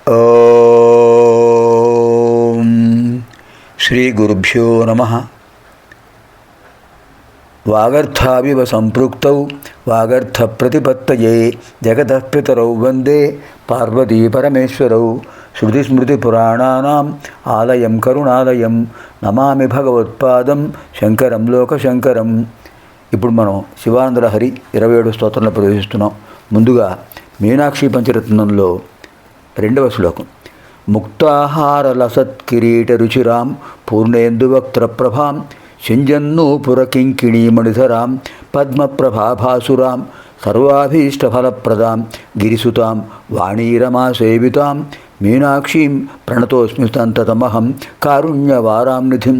ఓం శ్రీ గురుభ్యో నమః. వాగర్థావివ సంపృక్తౌ వాగర్థ ప్రతిపత్తయే జగతః పితరౌ వందే పార్వతీ పరమేశ్వరౌ. శృతిస్మృతిపురాణానాం ఆలయం కరుణాలయం నమామి భగవత్పాదం శంకరం లోకశంకరం. ఇప్పుడు మనం శివానందలహరి 27 స్తోత్రంలో ప్రవేశిస్తున్నాం. ముందుగా మీనాక్షి పంచరత్నంలో 2వ శ్లోకం. ముక్తాహారలసత్కిరీటరుచిరాం పూర్ణేందువక్త్రప్రభాం సింజన్నూపురకింకిణీమణిధరాం పద్మప్రభాభాసురాం సర్వాభీష్టఫలప్రదాం గిరిసుతాం వాణీరమాసేవితాం మీనాక్షీం ప్రణతోస్మి సంతతమహం కారుణ్యవారాంనిధిం.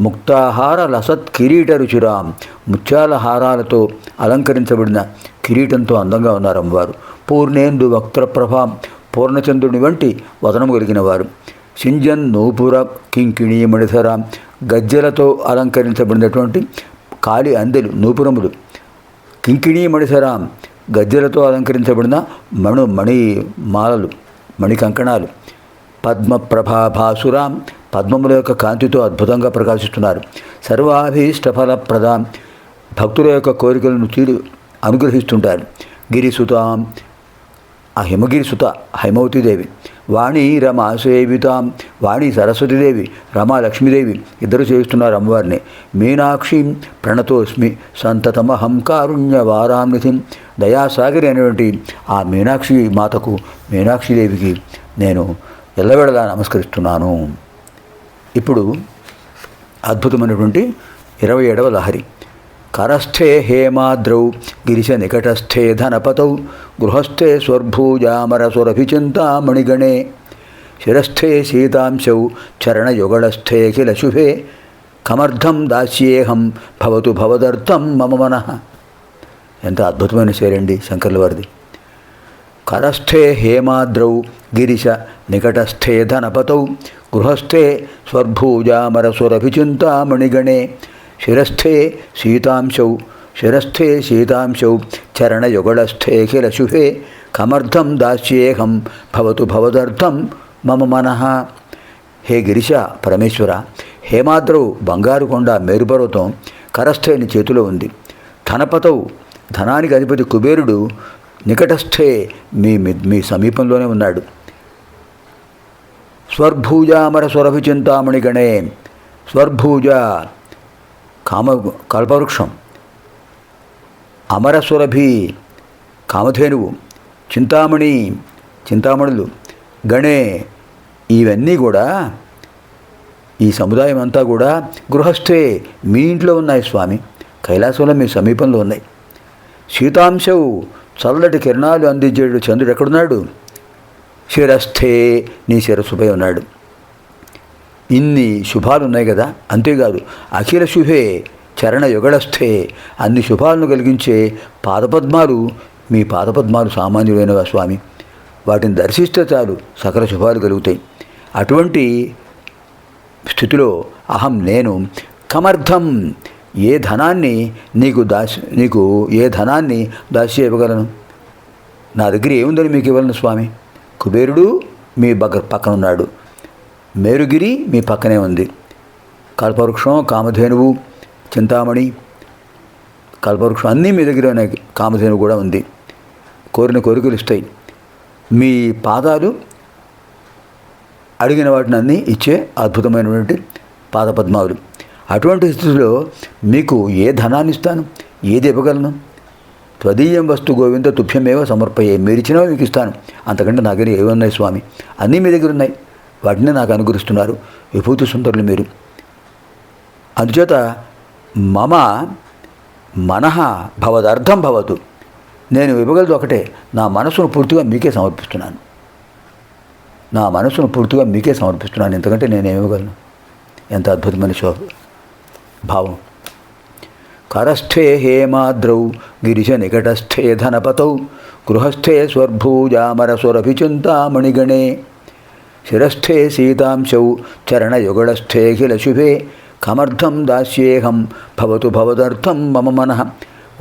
ముక్తాహార లసత్ కిరీటరుచిరాం, ముత్యాల హారాలతో అలంకరించబడిన కిరీటంతో అందంగా ఉన్నారు అమ్మవారు. పూర్ణేందు వక్త్రప్రభాం, పూర్ణచంద్రుని వంటి వదనము కలిగిన వారు. సింజన్ నూపుర కింకిణీ మణిధరాం, గజ్జలతో అలంకరించబడినటువంటి కాలి అందెలు నూపురములు. కింకిణీ మణిధరాం, గజ్జలతో అలంకరించబడిన మణి మాలలు, మణి కంకణాలు. పద్మప్రభాభాసురాం, పద్మముల యొక్క కాంతితో అద్భుతంగా ప్రకాశిస్తున్నారు. సర్వాభీష్టఫలప్రదాం, భక్తుల యొక్క కోరికలను అనుగ్రహిస్తుంటారు. గిరిసుతాం, ఆ హిమగిరిసుత హైమవతీదేవి. వాణి రమాసేవితాం, వాణి సరస్వతీదేవి, రమా లక్ష్మీదేవి ఇద్దరు చేస్తున్నారు అమ్మవారిని. మీనాక్షి ప్రణతోస్మి సంతతమహం కారుణ్యవారాంనిధిం. దయాసాగరి అనేటువంటి ఆ మీనాక్షి మాతకు, మీనాక్షిదేవికి నేను ఎల్లవేళలా నమస్కరిస్తున్నాను. ఇప్పుడు అద్భుతమైనటువంటి 27వ లహరి. కరస్థే హేమాద్రౌ గిరిశ నికటస్థే ధనపతౌ గృహస్థే స్వర్భూజామరసురభిచింతామణిగణే శిరస్థే సీతాంశౌ చరణయుగళస్థే కిల శుభే కమర్థం దాస్యేహం భవతు భవదర్థం మమ మనః. ఎంత అద్భుతమైన శైలండి శంకర్ల వారిది. కరస్థే హేమాద్రౌ గిరిశ నికటస్థే ధనపతౌ గృహస్థే స్వర్భూజామరసురభిచింతామణిగణే శిరస్థే సీతాంశౌ చరణయుగళస్థే కిల శుభే కమర్థం దాస్యేహం భవతు భవదర్థం మమ మనః. హే గిరిశ పరమేశ్వర, హేమాద్రౌ బంగారు కొండ మేరుపర్వతం కరస్థే నీ చేతిలో ఉంది. ధనపతౌ ధనానికి అధిపతి కుబేరుడు నికటస్థే మీ సమీపంలోనే ఉన్నాడు. స్వర్భూజామర సురభిచింతామణిగణే, స్వర్భూజ కల్పవృక్షం, అమరసురభి కామధేనువు, చింతామణులు, గణే ఇవన్నీ కూడా, ఈ సముదాయం అంతా కూడా గృహస్థే మీ ఇంట్లో ఉన్నాయి స్వామి, కైలాసంలో మీ సమీపంలో ఉన్నాయి. సీతాంశవు చల్లటి కిరణాలు అందించేడు చంద్రుడు ఎక్కడున్నాడు? శిరస్థే నీ శిరస్సుపై ఉన్నాడు. ఇన్ని శుభాలు ఉన్నాయి కదా. అంతేకాదు అఖిల శుభే చరణయుగళస్థే, అన్ని శుభాలను కలిగించే పాదపద్మాలు, మీ పాదపద్మాలు సామాన్యులైనవా స్వామి, వాటిని దర్శిస్తే చాలు సకల శుభాలు కలుగుతాయి. అటువంటి స్థితిలో అహం నేను కమర్థం ఏ ధనాన్ని దాసి ఇవ్వగలను? నా దగ్గర ఏముందని మీకు ఇవ్వలను స్వామి? కుబేరుడు మీ పక్కన ఉన్నాడు, మేరుగిరి మీ పక్కనే ఉంది, కల్పవృక్షం, కామధేనువు, చింతామణి, కల్పవృక్షం అన్నీ మీ దగ్గర ఉన్నాయి, కామధేనువు కూడా ఉంది. కోరిన కోరికలు ఇస్తాయి. మీ పాదాలు అడిగిన వాటిని అన్నీ ఇచ్చే అద్భుతమైనటువంటి పాదపద్మావులు. అటువంటి స్థితిలో మీకు ఏ ధనాన్ని ఇస్తాను, ఏది ఇవ్వగలను? త్వదీయం వస్తు గోవింద తుభ్యమేవ సమర్పయే, మీరు ఇచ్చినవే మీకు ఇస్తాను, అంతకంటే నా దగ్గర ఏవి ఉన్నాయి స్వామి? అన్నీ మీ దగ్గర ఉన్నాయి, వాటిని నాకు అనుగ్రహిస్తున్నారు విభూతి సుందరులు మీరు. అందుచేత మమ మనః భవదర్థం భవతు, నేను ఇవ్వగలదు ఒకటే, నా మనసును పూర్తిగా మీకే సమర్పిస్తున్నాను, ఇంతకంటే నేను ఇవ్వగలను. ఎంత అద్భుతమైన భావం. కరస్థే హేమాద్రౌ గిరిశ నికటస్థే ధనపతౌ గృహస్థే స్వర్భూజామరసురభిచింతామణిగణే శిరస్థే సీతాంశౌ చరణయుగళస్థే కిల శుభే కమర్థం దాస్యేహం భవతు భవదర్థం మమ మనః.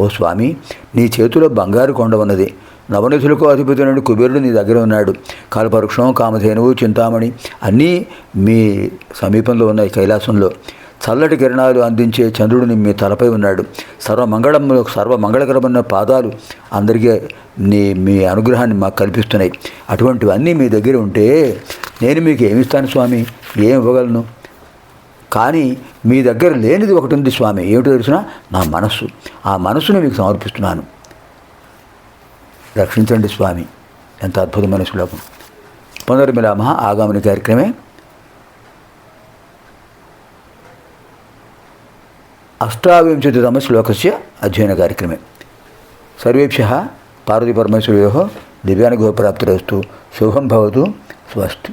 ఓ స్వామి, నీ చేతిలో బంగారు కొండ ఉన్నది, నవనిధులకు అధిపతి నుండి కుబేరుడు నీ దగ్గర ఉన్నాడు. కల్పవృక్షం, కామధేనువు, చింతామణి అన్నీ మీ సమీపంలో ఉన్నాయి. కైలాసంలో చల్లటి కిరణాలు అందించే చంద్రుడిని మీ తలపై ఉన్నాడు. సర్వమంగళకరమైన పాదాలు అందరికీ మీ అనుగ్రహాన్ని మాకు కల్పిస్తున్నాయి. అటువంటివన్నీ మీ దగ్గర ఉంటే నేను మీకు ఏమిస్తాను స్వామి, ఏం ఇవ్వగలను? కానీ మీ దగ్గర లేనిది ఒకటి ఉంది స్వామి. ఏమిటో తెలిసినా నా మనస్సు. ఆ మనస్సును మీకు సమర్పిస్తున్నాను, రక్షించండి స్వామి. ఎంత అద్భుతమైన శ్లోకం. పునర్మిలామः ఆగామిని కార్యక్రమే. అష్టావింశతితమ శ్లోకస్య అధ్యయన కార్యక్రమే. సర్వేభ్యः పార్వతీపరమేశ్వరయోः దివ్యానుగ్రహప్రాప్తిరస్తు. శుభం భవతు. స్వస్తి.